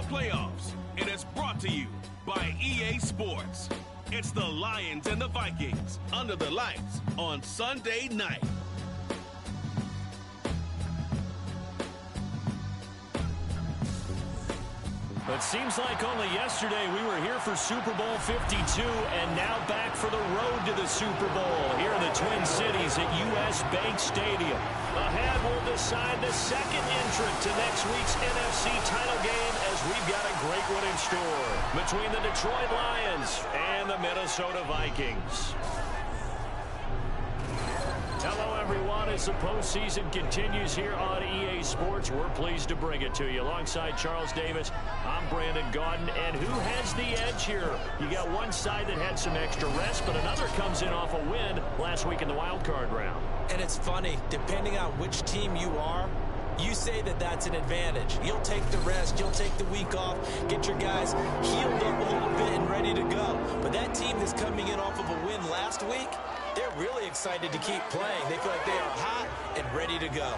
NFL playoffs. It is brought to you by EA Sports. It's the Lions and the Vikings under the lights on Sunday night. It seems like only yesterday we were here for Super Bowl 52 and now back for the road to the Super Bowl here in the Twin Cities at US Bank Stadium. Ahead will decide the second entrant to next week's NFC title game as we've got a great one in store between the Detroit Lions and the Minnesota Vikings. Hello, everyone. As the postseason continues here on EA Sports, we're pleased to bring it to you. Alongside Charles Davis, I'm Brandon Gaudin. And who has the edge here? You got one side that had some extra rest, but another comes in off a win last week in the wild card round. And it's funny, depending on which team you are, you say that that's an advantage. You'll take the rest, you'll take the week off, get your guys healed up a little bit and ready to go. But that team that's coming in off of a win last week, they're really excited to keep playing. They feel like they are hot and ready to go.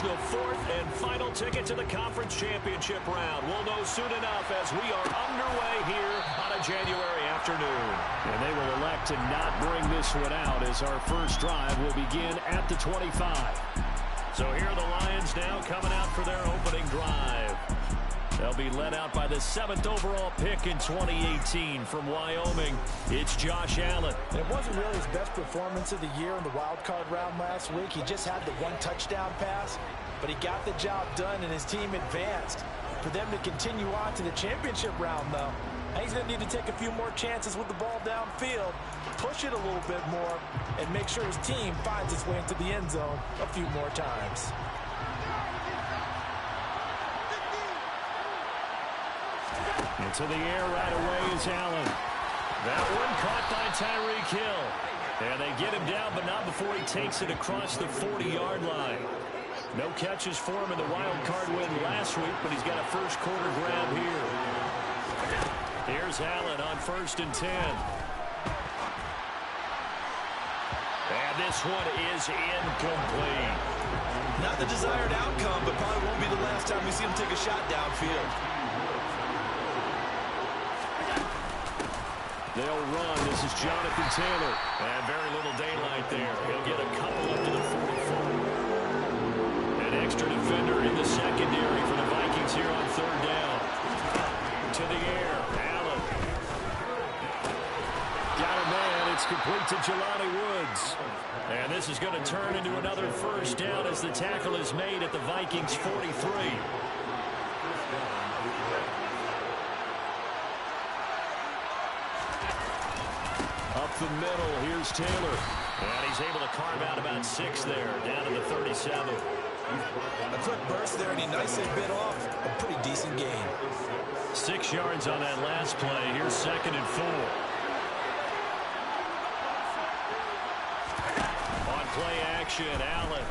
The fourth and final ticket to the conference championship round. We'll know soon enough as we are underway here on a January afternoon. And they will elect to not bring this one out as our first drive will begin at the 25. So here are the Lions now coming out for their opening drive. They'll be led out by the 7th overall pick in 2018 from Wyoming. It's Josh Allen. And it wasn't really his best performance of the year in the wild card round last week. He just had the one touchdown pass, but he got the job done and his team advanced. For them to continue on to the championship round, though, he's going to need to take a few more chances with the ball downfield, push it a little bit more, and make sure his team finds its way into the end zone a few more times. Into the air right away is Allen. That one caught by Tyreek Hill. And they get him down, but not before he takes it across the 40-yard line. No catches for him in the wild card win last week, but he's got a first quarter grab here. Here's Allen on 1st and 10. And this one is incomplete. Not the desired outcome, but probably won't be the last time we see him take a shot downfield. They'll run. This is Jonathan Taylor. And very little daylight there. He'll get a couple up to the 44. An extra defender in the secondary for the Vikings here on 3rd down. To the air. Allen. Got a man. It's complete to Jelani Woods. And this is going to turn into another first down as the tackle is made at the Vikings 43. The middle, here's Taylor. And he's able to carve out about 6 there, down to the 37. A quick burst there, and he nicely bit off a pretty decent gain. 6 yards on that last play. Here's 2nd and 4. On play action, Allen.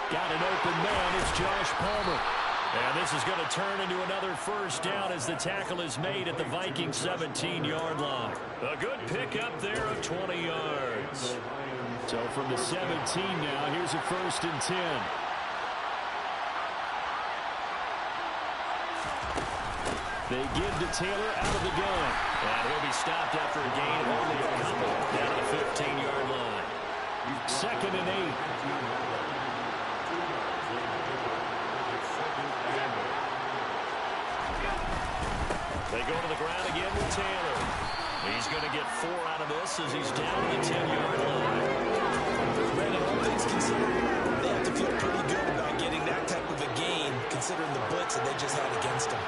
Got an open man. It's Josh Palmer. And this is going to turn into another first down as the tackle is made at the Vikings 17-yard line. A good pickup there of 20 yards. So from the 17 now, here's a 1st and 10. They give to Taylor out of the gun. And he'll be stopped after a gain of only a couple down to the 15-yard line. 2nd and 8. They go to the ground again with Taylor. He's going to get 4 out of this as he's down to the 10-yard line. Brandon, all things considered, they have to feel pretty good about getting that type of a gain, considering the blitz that they just had against them.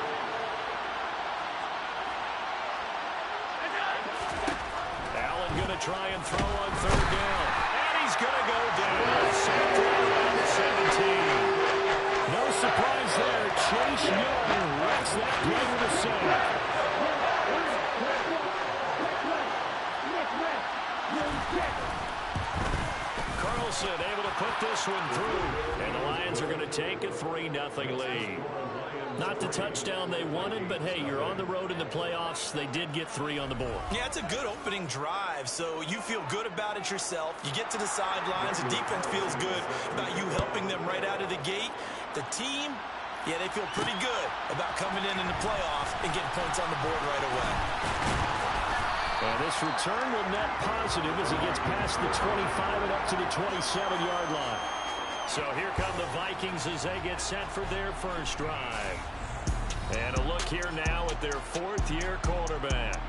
Allen going to try and throw on 3rd down. And he's going to go down. Sacked around the 17. No surprise there. Chase Young wrecks that play with a sack. Carlson able to put this this one through. And the Lions are going to take a 3-0 lead. Not the touchdown they wanted, but hey, you're on the road in the playoffs. They did get 3 on the board. Yeah, it's a good opening drive, so you feel good about it yourself. You get to the sidelines, the defense feels good about you helping them right out of the gate. The team, yeah, they feel pretty good about coming in the playoffs and getting points on the board right away. And this return will net positive as he gets past the 25 and up to the 27-yard line. So here come the Vikings as they get set for their first drive. And a look here now at their 4th-year quarterback.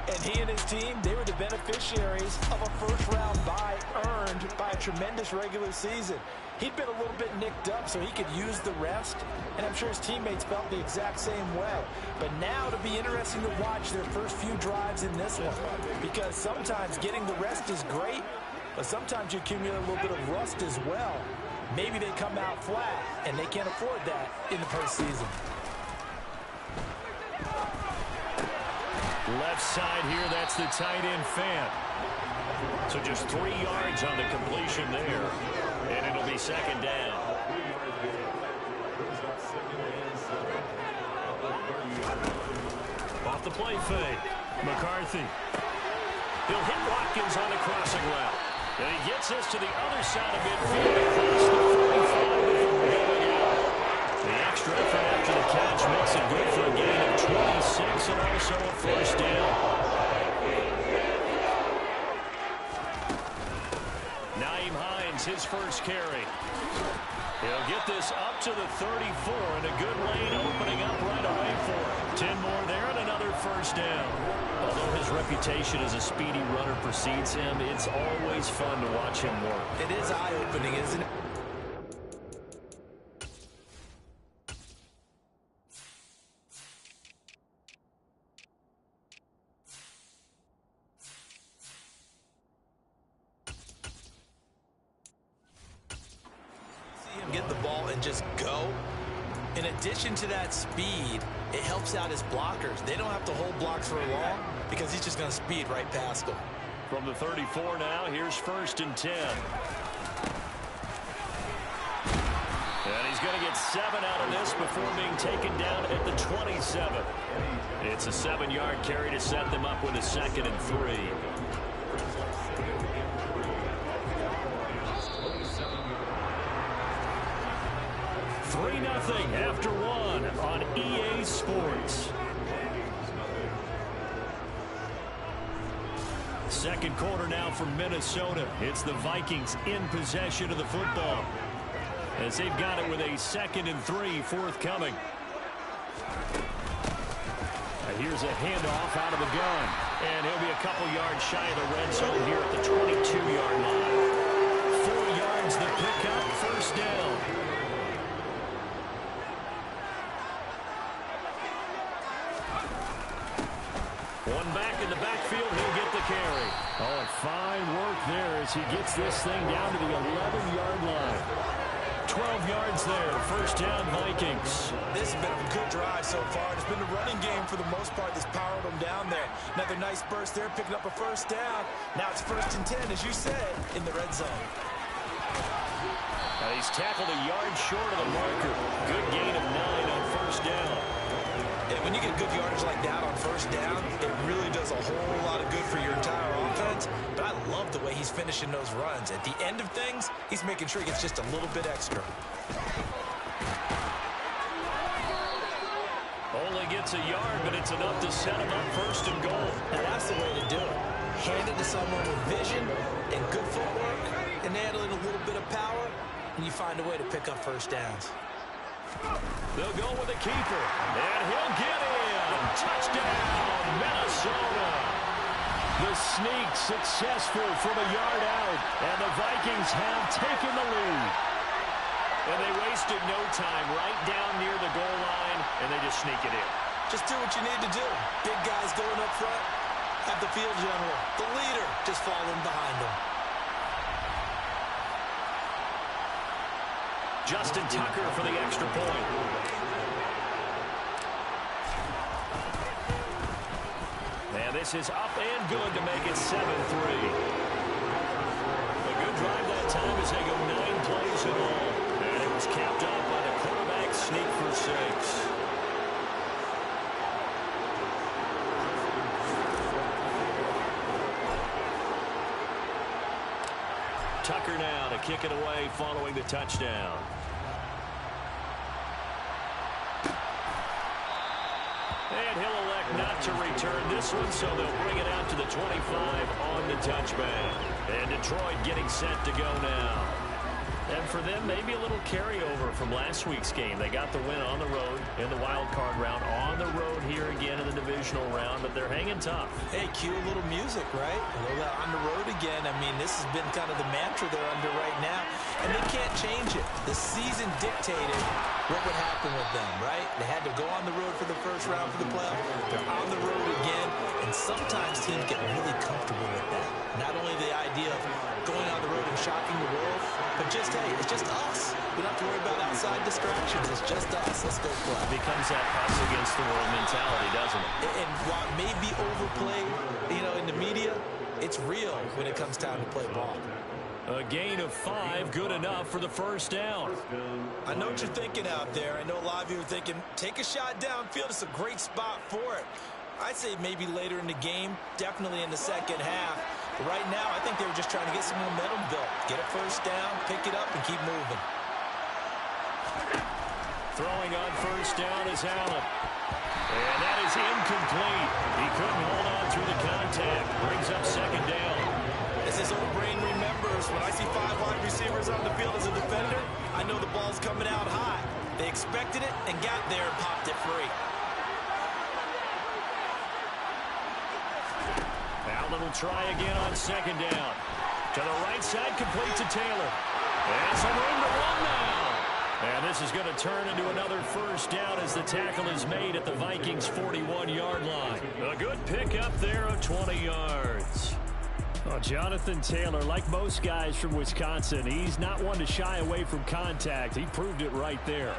And he and his team, they were the beneficiaries of a first-round bye earned by a tremendous regular season. He'd been a little bit nicked up so he could use the rest, and I'm sure his teammates felt the exact same way. But now it'll be interesting to watch their first few drives in this one, because sometimes getting the rest is great, but sometimes you accumulate a little bit of rust as well. Maybe they come out flat, and they can't afford that in the postseason. Left side here, that's the tight end Fant. So just 3 yards on the completion there, and it'll be second down. Off the play fake, McCarthy. He'll hit Watkins on the crossing route. And he gets us to the other side of midfield across the 45 before going out. The extra effort after the catch makes it good for a gain of 26 and also a first down. Nyheim Hines, his first carry. He'll get this up to the 34 and a good lane opening up right away for him. 10 more there and another first down. Although his reputation as a speedy runner precedes him, it's always fun to watch him work. It is eye-opening, isn't it? See him get the ball and just go. In addition to that speed, it helps out his blockers. They don't have to hold blocks for long because he's just going to speed right past them. From the 34 now, here's 1st and 10. And he's going to get 7 out of this before being taken down at the 27. It's a 7-yard carry to set them up with a 2nd and 3. Nothing after 1 on EA Sports. Second quarter now for Minnesota. It's the Vikings in possession of the football as they've got it with a 2nd and 3 forthcoming. Here's a handoff out of the gun, and he'll be a couple yards shy of the red zone here at the 22-yard line. 4 yards the pickup, first down. One back in the backfield, he'll get the carry. Oh, fine work there as he gets this thing down to the 11-yard line. 12 yards there, first down Vikings. This has been a good drive so far. It's been the running game for the most part that's powered them down there. Another nice burst there, picking up a first down. Now it's 1st and 10, as you said, in the red zone. Now he's tackled a yard short of the marker. Good gain of 9 on first down. And when you get good yardage like that on first down, it really does a whole lot of good for your entire offense. But I love the way he's finishing those runs. At the end of things, he's making sure he gets just a little bit extra. Only gets a yard, but it's enough to set him up 1st and goal. And that's the way to do it. Hand it to someone with vision and good footwork, and handle it a little bit of power, and you find a way to pick up first downs. They'll go with the keeper, and he'll get in. Touchdown, Minnesota. The sneak successful from a yard out, and the Vikings have taken the lead. And they wasted no time right down near the goal line, and they just sneak it in. Just do what you need to do. Big guys going up front, have the field general, the leader, just falling behind them. Justin Tucker for the extra point. And this is up and good to make it 7-3. A good drive that time as they go 9 plays lose it all. And it was capped off by the quarterback sneak for 6. Tucker now to kick it away following the touchdown. And he'll elect not to return this one, so they'll bring it out to the 25 on the touchback. And Detroit getting set to go now. And for them, maybe a little carryover from last week's game. They got the win on the road in the wild card round, on the road here again in the divisional round, but they're hanging tough. Hey, cue a little music, right? A little on the road again. I mean, this has been kind of the mantra they're under right now, and they can't change it. The season dictated what would happen with them, right? They had to go on the road for the first round for the playoff. They're on the road again, and sometimes teams get really comfortable with that. Not only the idea of going on the road and shocking the world, but just, hey, it's just us. We don't have to worry about outside distractions. It's just us. Let's go play. It becomes that us against the world mentality, doesn't it? And while it may be overplayed, in the media, it's real when it comes time to play ball. A gain of 5, good enough for the first down. I know what you're thinking out there. I know a lot of you are thinking, take a shot downfield. It's a great spot for it. I'd say maybe later in the game, definitely in the second half. But right now, I think they were just trying to get some momentum built. Get a first down, pick it up, and keep moving. Throwing on first down is Allen. And that is incomplete. He couldn't hold on through the contact. Brings up second down. As his old brain remembers, when I see 5 wide receivers on the field as a defender, I know the ball's coming out high. They expected it and got there and popped it free. Allen will try again on second down. To the right side, complete to Taylor. And some room to run now. And this is going to turn into another first down as the tackle is made at the Vikings' 41-yard line. A good pickup there of 20 yards. Well, Jonathan Taylor, like most guys from Wisconsin, he's not one to shy away from contact. He proved it right there.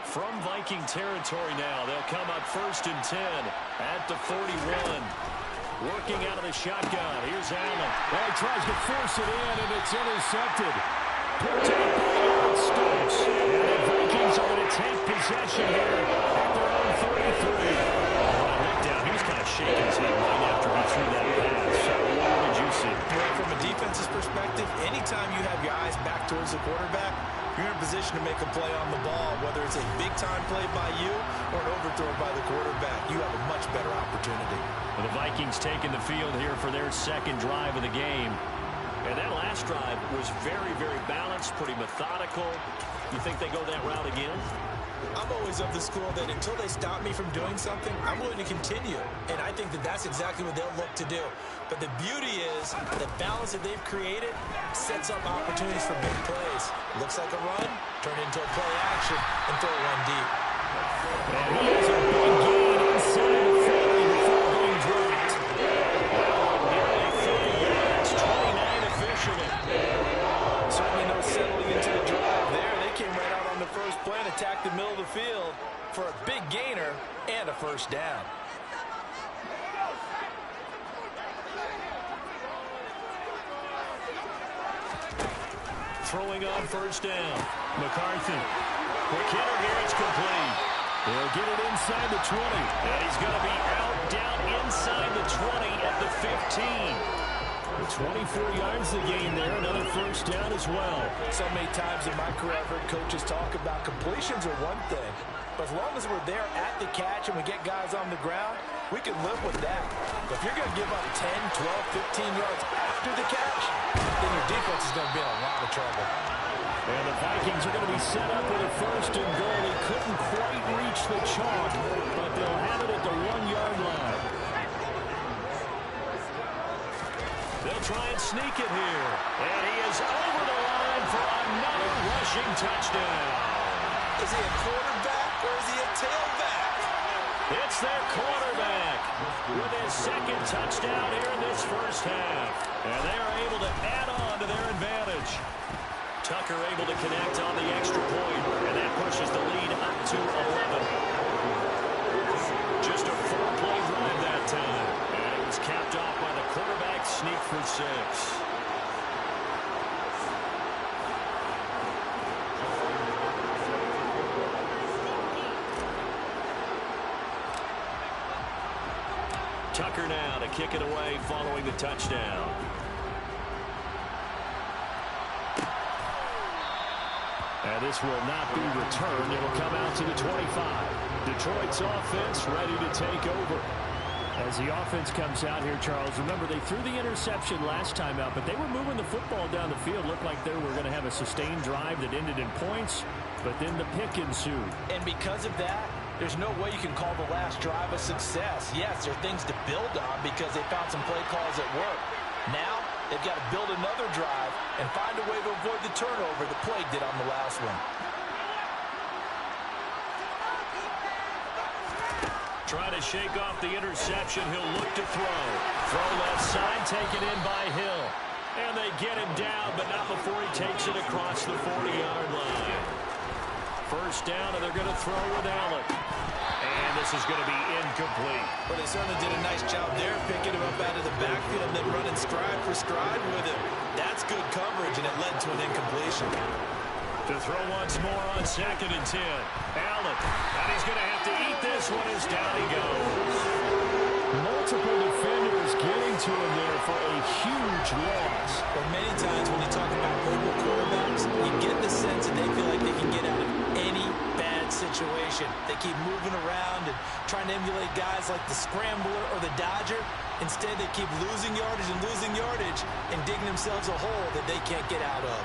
From Viking territory now, they'll come up 1st and 10 at the 41. Working out of the shotgun. Here's Allen. Well, he tries to force it in, and it's intercepted. Picked up by Stokes. And the Vikings are going to take possession here at their own 33. Rick down. He was kind of shaking his head right after he threw that pass. What did you see? Well, from a defense's perspective, anytime you have your eyes back towards the quarterback, you're in a position to make a play on the ball, whether it's a big-time play by you or an overthrow by the quarterback. You have a much better opportunity. Well, the Vikings taking the field here for their second drive of the game. And that last drive was very, very balanced, pretty methodical. You think they go that route again? I'm always of the school that until they stop me from doing something, I'm willing to continue. And I think that that's exactly what they'll look to do. But the beauty is the balance that they've created sets up opportunities for big plays. Looks like a run, turn into a play action, and throw one deep. And he has a big gain inside the 40 before being dropped. Nearly 30 yards, 29 officially. Certainly no settling into the drive there. They came right out on the first play and attacked the middle of the field for a big gainer and a first down. Throwing on first down. McCarthy. Quick hitter here, it's complete. They'll get it inside the 20. And he's going to be out, down inside the 20 at the 15. 24 yards to gain there. Another first down as well. So many times in my career, I've heard coaches talk about completions are one thing. But as long as we're there at the catch and we get guys on the ground, we can live with that. But if you're going to give up 10, 12, 15 yards after the catch, then your defense is going to be in a lot of trouble. And the Vikings are going to be set up with a first and goal. They couldn't quite reach the chalk, but they'll have it at the 1-yard line. They'll try and sneak it here. And he is over the line for another rushing touchdown. Is he a quarterback or is he a tailback? It's their quarterback with his second touchdown here in this first half. And they are able to add on to their advantage. Tucker able to connect on the extra point, and that pushes the lead up to 11. Just a 4-play drive that time. And it was capped off by the quarterback sneak for 6. Tucker now to kick it away following the touchdown. And this will not be returned. It'll come out to the 25. Detroit's offense ready to take over. As the offense comes out here, Charles, remember they threw the interception last time out, but they were moving the football down the field. Looked like they were going to have a sustained drive that ended in points, but then the pick ensued. And because of that, there's no way you can call the last drive a success. Yes, there are things to build on because they found some play calls at work. Now, they've got to build another drive and find a way to avoid the turnover the play did on the last one. Trying to shake off the interception. He'll look to throw. Throw left side, taken in by Hill. And they get him down, but not before he takes it across the 40-yard line. First down, and they're going to throw with Allen. And this is going to be incomplete. But they certainly did a nice job there, picking him up out of the backfield and then running stride for stride with him. That's good coverage, and it led to an incompletion. To throw once more on 2nd and 10. Allen, and he's going to have to eat this one as down he goes. Multiple defenders getting to him there for a huge loss. But many times when you talk about mobile quarterbacks, you get the sense that they feel like they can get out of any bad situation. They keep moving around and trying to emulate guys like the Scrambler or the Dodger. Instead, they keep losing yardage and digging themselves a hole that they can't get out of.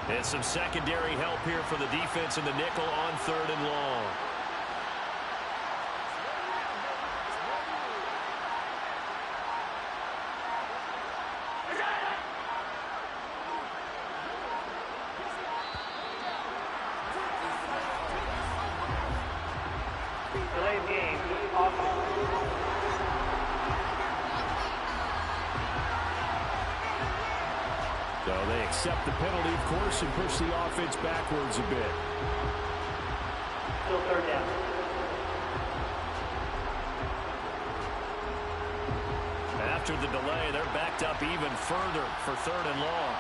And some secondary help here for the defense in the nickel on 3rd and long. Delayed game. Offense. So they accept the penalty, of course, and push the offense backwards a bit. Still 3rd down. After the delay, they're backed up even further for 3rd and long.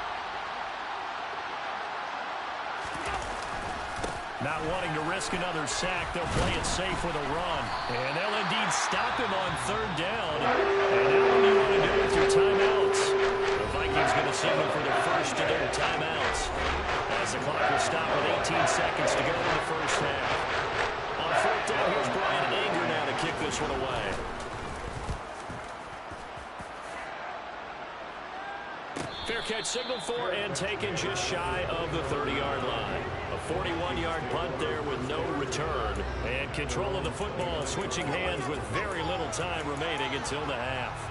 Not wanting to risk another sack, they'll play it safe with a run. And they'll indeed stop him on 3rd down. And now what do you want to do with your timeouts? The Vikings going to signal for the first of their timeouts. As the clock will stop with 18 seconds to go in the first half. On 4th down, here's Brian Anger now to kick this one away. Fair catch signaled for and taken just shy of the 30-yard line. A 41-yard punt there with no return. And control of the football switching hands with very little time remaining until the half.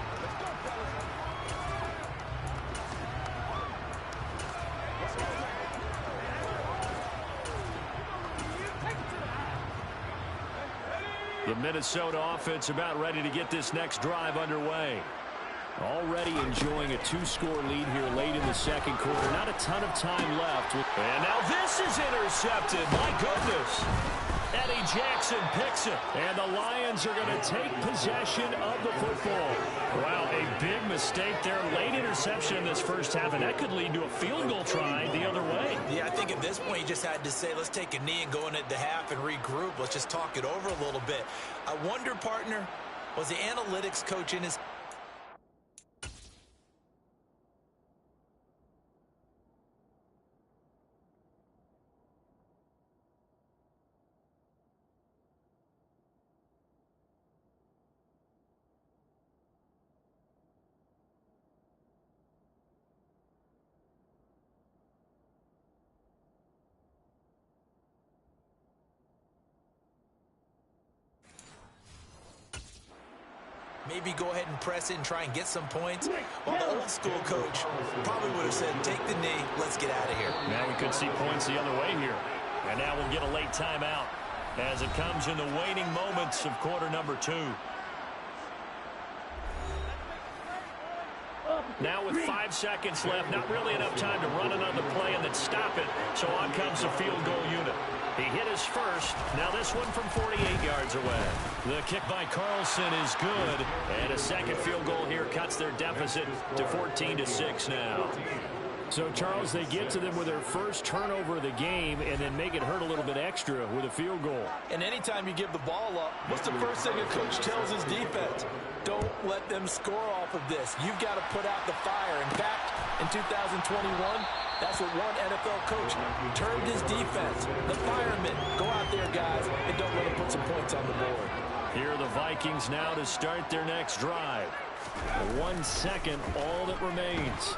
The Minnesota offense about ready to get this next drive underway. Already enjoying a 2-score lead here late in the 2nd quarter. Not a ton of time left. And now this is intercepted. My goodness. Eddie Jackson picks it. And the Lions are going to take possession of the football. Wow, a big mistake there. Late interception in this first half, and that could lead to a field goal try the other way. Yeah, I think at this point you just had to say, let's take a knee and go into the half and regroup. Let's just talk it over a little bit. I wonder, partner, was the analytics coach in his... maybe go ahead and press it and try and get some points. Well, the old school coach probably would have said, take the knee, let's get out of here. Now we could see points the other way here. And now we'll get a late timeout as it comes in the waning moments of quarter number 2. Now with 5 seconds left, not really enough time to run another play and then stop it. So on comes the field goal unit. He hit his first. Now this one from 48 yards away. The kick by Carlson is good. And a second field goal here cuts their deficit to 14-6 now. So, Charles, they get to them with their first turnover of the game and then make it hurt a little bit extra with a field goal. And anytime you give the ball up, what's the first thing a coach tells his defense? Don't let them score off of this. You've got to put out the fire. In fact, in 2021, that's what one NFL coach termed his defense. The firemen. Go out there, guys, and don't let them put some points on the board. Here are the Vikings now to start their next drive. 1 second, all that remains.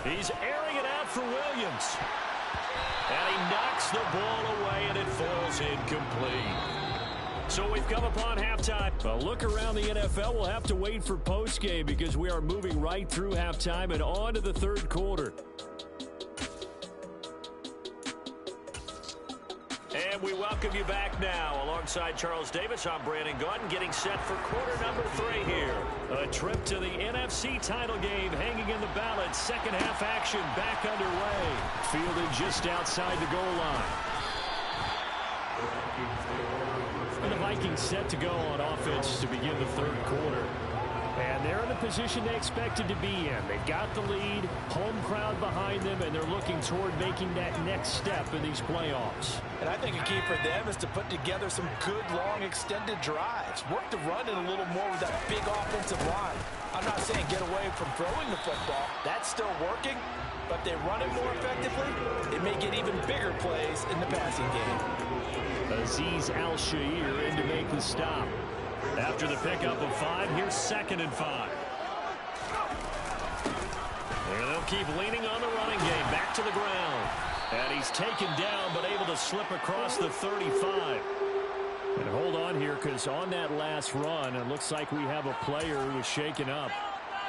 He's airing it out for Williams. And he knocks the ball away, and it falls incomplete. So we've come upon halftime. A look around the NFL. We'll have to wait for postgame because we are moving right through halftime and on to the third quarter. And we welcome you back now. Alongside Charles Davis, I'm Brandon Gaudin, getting set for quarter number 3 here. A trip to the NFC title game hanging in the balance. Second half action back underway. Fielded just outside the goal line. And the Vikings set to go on offense to begin the third quarter. And they're in the position they expected to be in. They've got the lead, home crowd behind them, and they're looking toward making that next step in these playoffs. And I think a key for them is to put together some good, long, extended drives. Work the run in a little more with that big offensive line. I'm not saying get away from throwing the football. That's still working. But they run it more effectively, it may get even bigger plays in the passing game. Azeez Al-Shaair in to make the stop. After the pickup of 5, here's 2nd and 5. And they'll keep leaning on the running game. Back to the ground. And he's taken down, but able to slip across the 35. And hold on here, because on that last run, it looks like we have a player who is shaken up.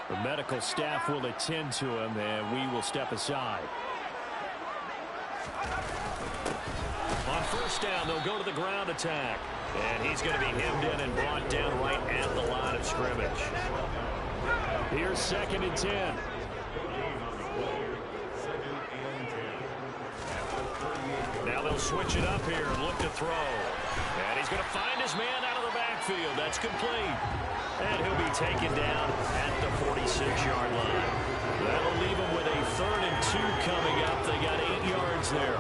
The medical staff will attend to him, and we will step aside. On first down, they'll go to the ground attack. And he's going to be hemmed in and brought down right at the line of scrimmage. Here's 2nd and 10. Now they'll switch it up here and look to throw. And he's going to find his man out of the backfield. That's complete. And he'll be taken down at the 46-yard line. That'll leave him with a 3rd and 2 coming up. They got 8 yards there.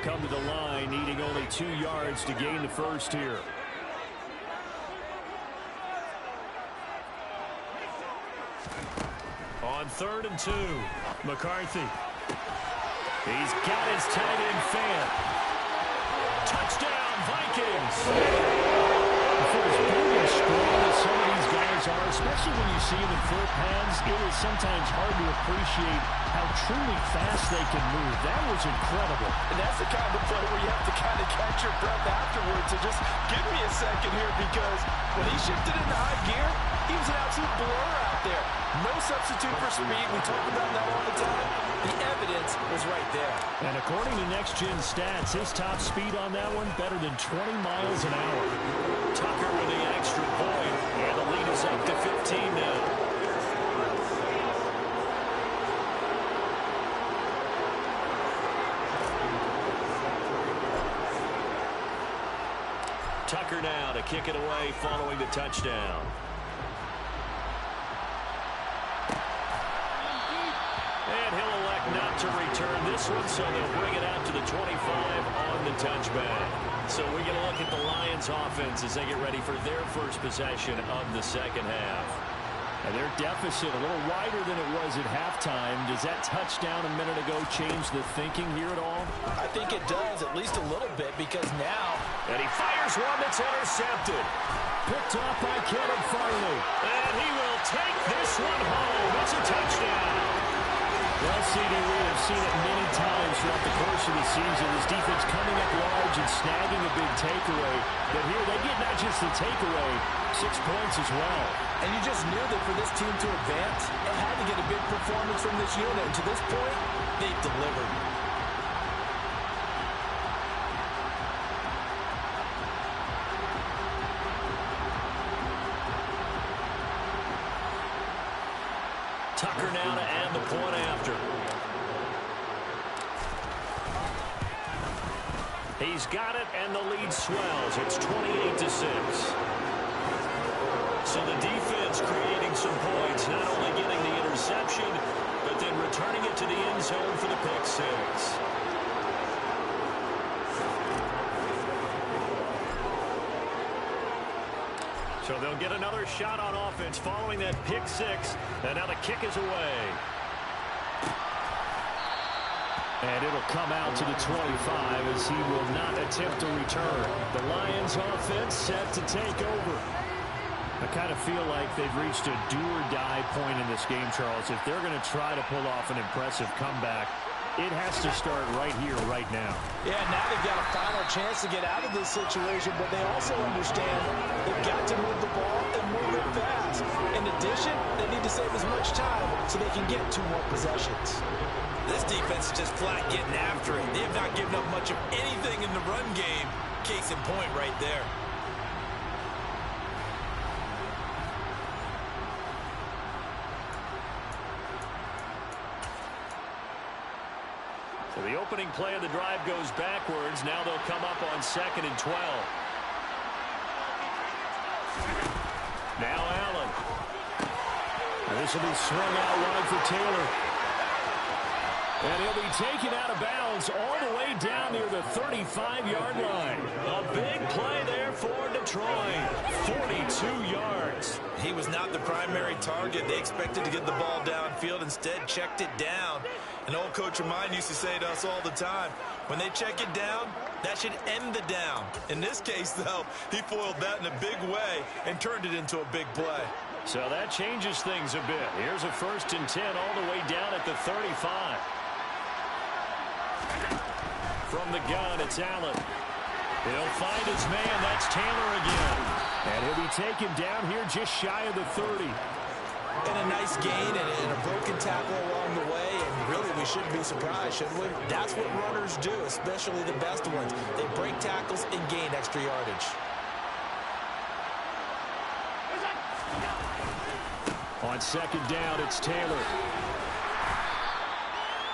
Come to the line, needing only 2 yards to gain the first here. On 3rd and 2, McCarthy. He's got his tight end fan. Touchdown, Vikings! For as big and strong as some of these guys are, especially when you see them in full pads, it is sometimes hard to appreciate how truly fast they can move. That was incredible. And that's the kind of play where you have to kind of catch your breath afterwards. So just give me a second here, because when he shifted into high gear, he was an absolute blur out there. No substitute for speed. We talk about that all the time. The evidence was right there. And according to Next Gen Stats, his top speed on that one, better than 20 miles an hour. Tucker with the extra point, and the lead is up to 15 now. Tucker now to kick it away following the touchdown. And he'll elect not to return this one, so they'll bring it out to the 25 on the touchback. So we get a look at the Lions offense as they get ready for their first possession of the second half. And their deficit a little wider than it was at halftime. Does that touchdown a minute ago change the thinking here at all? I think it does, at least a little bit, because now... And he fires one that's intercepted. Picked off by Caleb Farley. And he will take this one home. It's a touchdown. Well, CD, we have seen it many times throughout the course of the season. This defense coming up large and snagging a big takeaway. But here they get not just the takeaway, 6 points as well. And you just knew that for this team to advance, it had to get a big performance from this unit. And to this point, they've delivered. Tucker now to add the point after. He's got it, and the lead swells. It's 28-6. So the defense creating some points, not only getting the interception, but then returning it to the end zone for the pick six. So they'll get another shot on offense following that pick six, and now the kick is away. And it'll come out to the 25 as he will not attempt to return. The Lions offense set to take over. I kind of feel like they've reached a do-or-die point in this game, Charles. If they're going to try to pull off an impressive comeback, it has to start right here, right now. Yeah, now they've got a final chance to get out of this situation, but they also understand they've got to move the ball and move it fast. In addition, they need to save as much time so they can get 2 more possessions. This defense is just flat getting after it. They have not given up much of anything in the run game. Case in point right there. So the opening play of the drive goes backwards. Now they'll come up on 2nd and 12. Now Allen. This will be swung out wide for Taylor. And he'll be taken out of bounds all the way down near the 35-yard line. A big play there for Detroit. 42 yards. He was not the primary target. They expected to get the ball downfield. Instead, checked it down. An old coach of mine used to say to us all the time, when they check it down, that should end the down. In this case, though, he foiled that in a big way and turned it into a big play. So that changes things a bit. Here's a 1st and 10 all the way down at the 35. From the gun, it's Allen. He'll find his man. That's Taylor again. And he'll be taken down here just shy of the 30. And a nice gain and a broken tackle along the way. And really, we shouldn't be surprised, should we? That's what runners do, especially the best ones. They break tackles and gain extra yardage. On 2nd down, it's Taylor.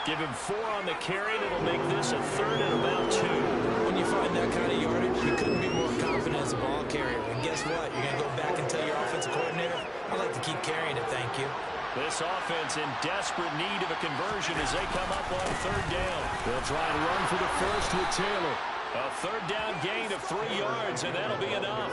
Give him 4 on the carry, and it'll make this a 3rd and about 2. When you find that kind of yardage, you couldn't be more confident as a ball carrier. And guess what? You're going to go back and tell your offensive coordinator, I'd like to keep carrying it, thank you. This offense in desperate need of a conversion as they come up on 3rd down. They'll try and run for the first with Taylor. A 3rd down gain of 3 yards, and that'll be enough.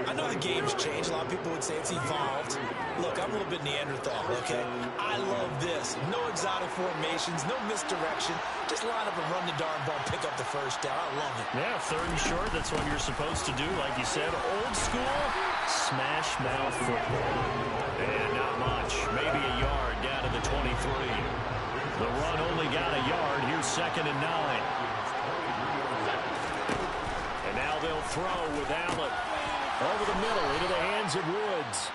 I know the game's changed. A lot of people would say it's evolved. Look, I'm a little bit Neanderthal, okay? I love this. No exotic formations, no misdirection. Just line up and run the darn ball, pick up the 1st down. I love it. Yeah, 3rd and short, that's what you're supposed to do. Like you said, old school, smash mouth football. And not much. Maybe a yard down to the 23. The run only got a yard. Here's 2nd and 9. And now they'll throw with Allen. Over the middle into the hands of Woods.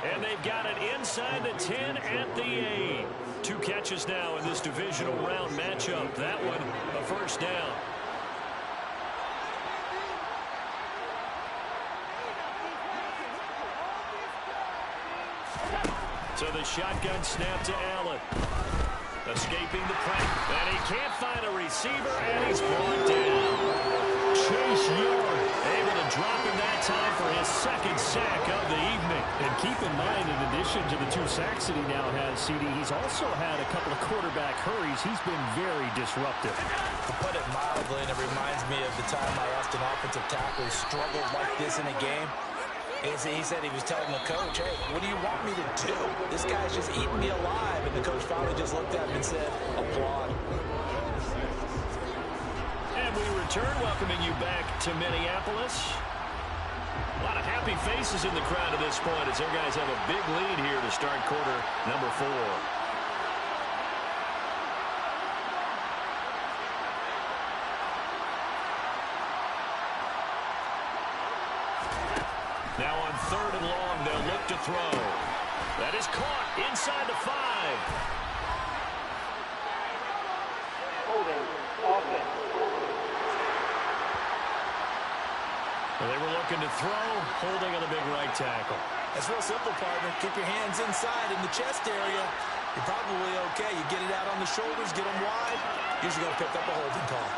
And they've got it inside the 10 at the 8. 2 catches now in this divisional round matchup. That one, a 1st down. So the shotgun snap to Allen. Escaping the pressure. And he can't find a receiver, and he's brought down. Chase Young able to drop him that time for his 2nd sack of the evening. And keep in mind, in addition to the 2 sacks that he now has, CD, he's also had a couple of quarterback hurries. He's been very disruptive. To put it mildly, and it reminds me of the time I asked an offensive tackle who struggled like this in a game. He said he was telling the coach, hey, what do you want me to do? This guy's just eating me alive. And the coach finally just looked at him and said, applaud. And we return, welcoming you back to Minneapolis. A lot of happy faces in the crowd at this point as their guys have a big lead here to start quarter number 4. Now on 3rd and long, they'll look to throw. That is caught inside the 5. Holding offense. Well, they were looking to throw, holding on the big right tackle. That's real simple, partner. Keep your hands inside in the chest area. You're probably okay. You get it out on the shoulders, get them wide. Usually going to pick up a holding call.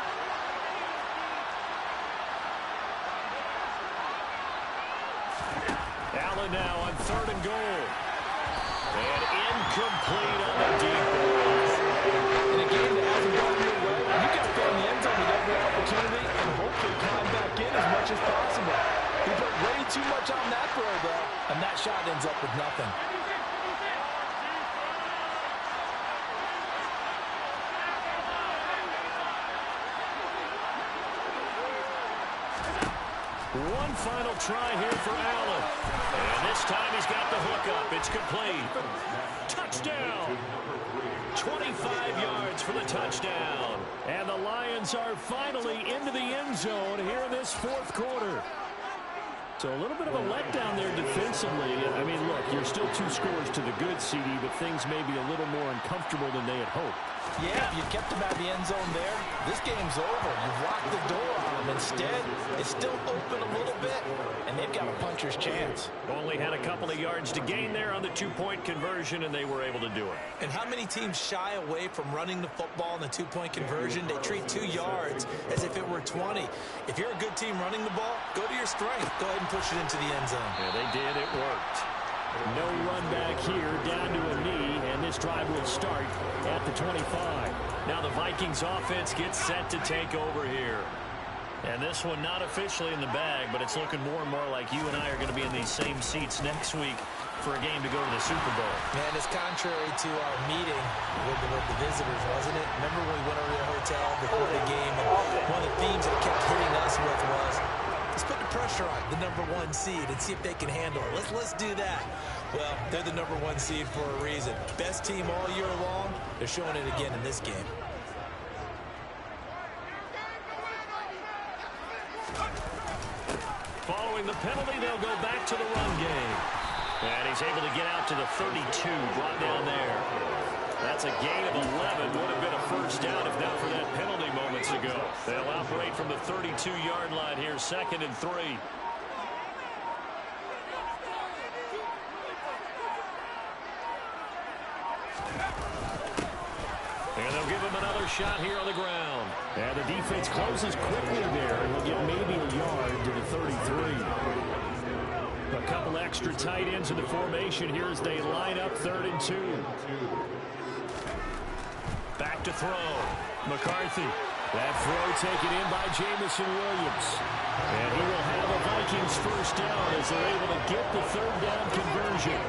Allen now on 3rd and goal. And incomplete on the deep ball. In a game that hasn't gone your way, you got to go in the end zone with every opportunity and hopefully climb back in as much as possible. He put way too much on that throw, though, and that shot ends up with nothing. One final try here for Allen. And this time he's got the hook up. It's complete. Touchdown. 25 yards for the touchdown. And the Lions are finally into the end zone here in this 4th quarter. So a little bit of a letdown there defensively. I mean, look, you're still 2 scores to the good, CD, but things may be a little more uncomfortable than they had hoped. Yeah, if you kept him out of the end zone there, this game's over. You've locked the door on him. Instead, it's still open a little bit, and they've got a puncher's chance. Only had a couple of yards to gain there on the 2-point conversion, and they were able to do it. And how many teams shy away from running the football in the 2-point conversion? They treat 2 yards as if it were 20. If you're a good team running the ball, go to your strength. Go ahead and push it into the end zone. Yeah, they did. It worked. No run back here, down to a knee, and this drive will start at the 25. Now the Vikings offense gets set to take over here. And this one not officially in the bag, but it's looking more and more like you and I are going to be in these same seats next week for a game to go to the Super Bowl. Man, it's contrary to our meeting with the visitors, wasn't it? Remember when we went over to the hotel before the game, and one of the themes that kept hitting us with was, let's put the pressure on the #1 seed and see if they can handle it. Let's do that. Well, they're the #1 seed for a reason. Best team all year long. They're showing it again in this game. Following the penalty, they'll go back to the run game. And he's able to get out to the 32, brought down there. That's a gain of 11. Would have been a first down if not for that penalty moments ago. They'll operate from the 32-yard line here, 2nd and 3. And they'll give him another shot here on the ground. And the defense closes quickly there, and will get maybe a yard to the 33. A couple extra tight ends in the formation here as they line up 3rd and 2. Back to throw. McCarthy. That throw taken in by Jamison Williams. And he will have a Vikings first down as they're able to get the 3rd down conversion.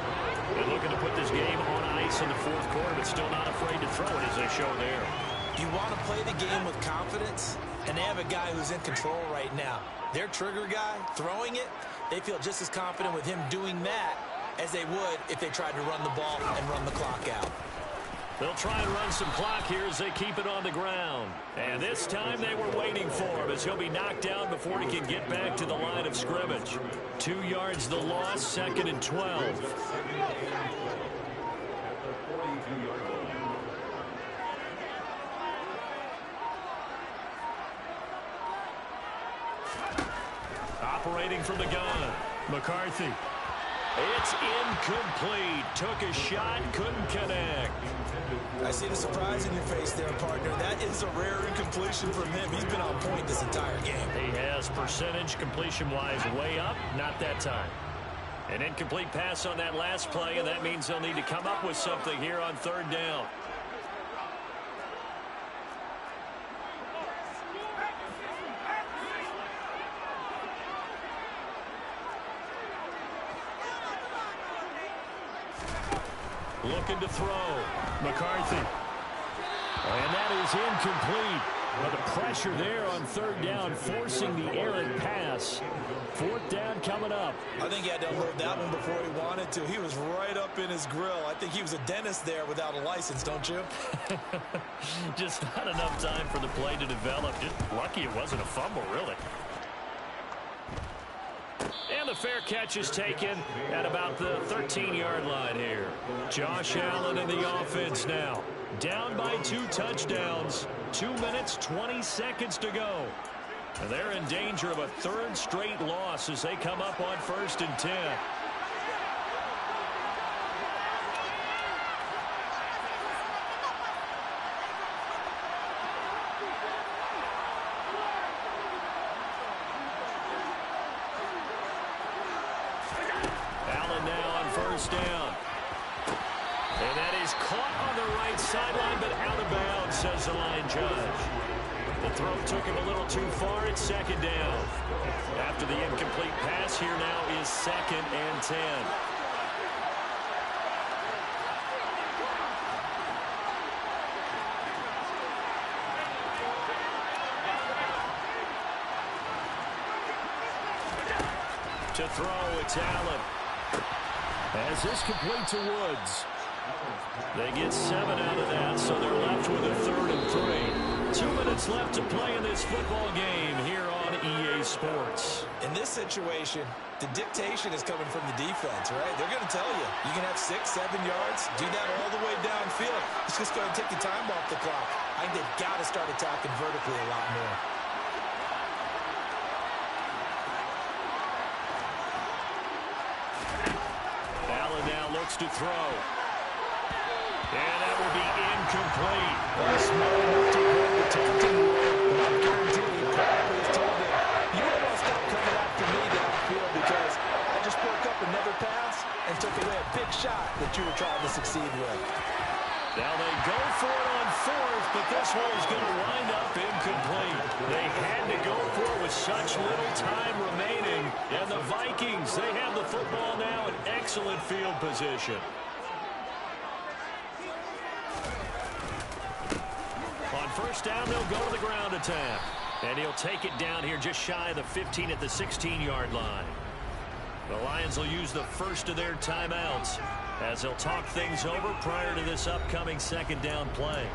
They're looking to put this game on ice in the 4th quarter, but still not afraid to throw it as they show there. You want to play the game with confidence, and they have a guy who's in control right now. Their trigger guy, throwing it, they feel just as confident with him doing that as they would if they tried to run the ball and run the clock out. They'll try and run some clock here as they keep it on the ground. And this time they were waiting for him as he'll be knocked down before he can get back to the line of scrimmage. 2 yards the loss, 2nd and 12. Operating from the gun, McCarthy. It's incomplete. Took a shot, couldn't connect. I see the surprise in your face there, partner. That is a rare incompletion from him. He's been on point this entire game. He has percentage completion-wise way up. Not that time. An incomplete pass on that last play, and that means they'll need to come up with something here on 3rd down. Looking to throw. McCarthy. And that is incomplete. Well, the pressure there on 3rd down, forcing the errant pass. 4th down coming up. I think he had to unload that one before he wanted to. He was right up in his grill. I think he was a dentist there without a license, don't you? Just not enough time for the play to develop. Just lucky it wasn't a fumble, really. And the fair catch is taken at about the 13-yard line here. Josh Allen in the offense now. Down by 2 touchdowns. 2 minutes, 20 seconds to go. And they're in danger of a 3rd straight loss as they come up on 1st and 10. first down. And that is caught on the right sideline, but out of bounds, says the line judge. The throw took him a little too far. It's second down. After the incomplete pass, here now is 2nd and 10. To throw, it's Allen. As this complete to Woods. They get 7 out of that, so they're left with a 3rd and 3. 2 minutes left to play in this football game here on EA Sports. In this situation, the dictation is coming from the defense, right? They're going to tell you, you can have 6, 7 yards, do that all the way downfield. Let's just go ahead and take the time off the clock. I think they've got to start attacking vertically a lot more. Allen now looks to throw. And that will be incomplete. Smart enough to avoid the taunting, but I guarantee you probably has told him, you don't want to stop coming after me downfield because I just broke up another pass and took away a big shot that you were trying to succeed with. Now they go for it on 4th, but this one is going to wind up incomplete. They had to go for it with such little time remaining. And the Vikings, they have the football now in excellent field position. On first down, they'll go to the ground attack. And he'll take it down here just shy of the 15 at the 16-yard line. The Lions will use the first of their timeouts as they'll talk things over prior to this upcoming 2nd down play.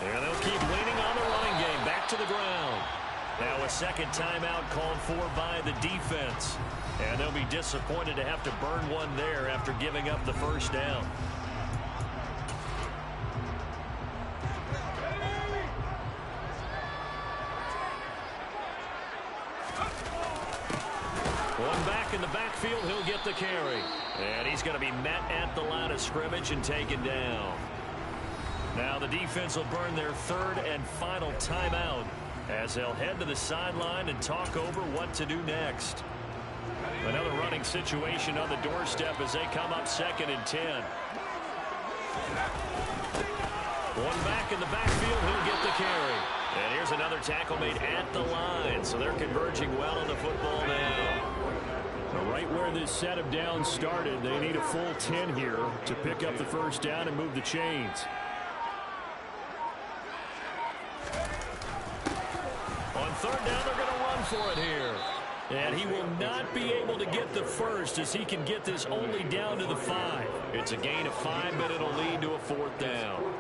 And they'll keep leaning on the running game. Back to the ground. Now a 2nd timeout called for by the defense. And they'll be disappointed to have to burn one there after giving up the first down. One back in the backfield, he'll get the carry. And he's going to be met at the line of scrimmage and taken down. Now the defense will burn their 3rd and final timeout as they'll head to the sideline and talk over what to do next. Another running situation on the doorstep as they come up 2nd and 10. One back in the backfield, he'll get the carry. And here's another tackle made at the line, so they're converging well on the football now. Right where this set of downs started, they need a full 10 here to pick up the first down and move the chains. On 3rd down, they're going to run for it here. And he will not be able to get the first as he can get this only down to the 5. It's a gain of 5, but it'll lead to a 4th down.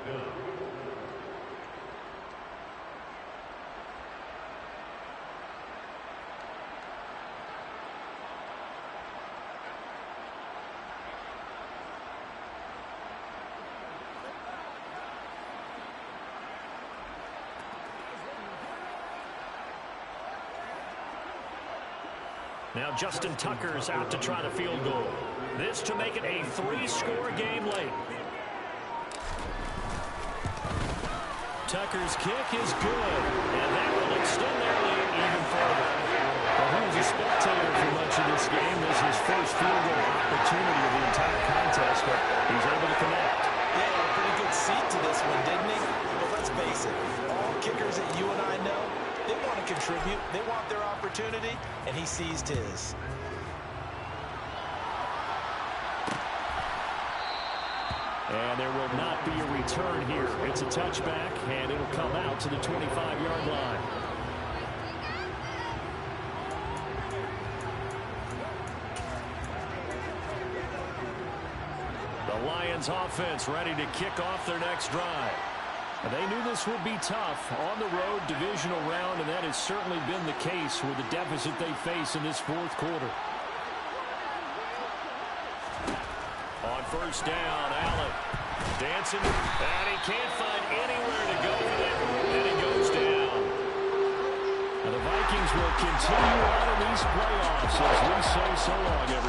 Now Justin Tucker's out to try the field goal. This to make it a 3-score game late. Tucker's kick is good, and that will extend their lead even further. Well, he was a spectator for much of this game. This is his first field goal opportunity of the entire contest, but he's able to connect. Yeah, a pretty good seat to this one, didn't he? But let's face it, all kickers that you and I know, they want to contribute. They want their opportunity, and he seized his. And there will not be a return here. It's a touchback, and it'll come out to the 25-yard line. The Lions offense ready to kick off their next drive. They knew this would be tough on the road divisional round, and that has certainly been the case with the deficit they face in this 4th quarter. On first down, Allen dancing, and he can't find anywhere to go with it, and he goes down. And the Vikings will continue on in these playoffs as we say so long, everyone.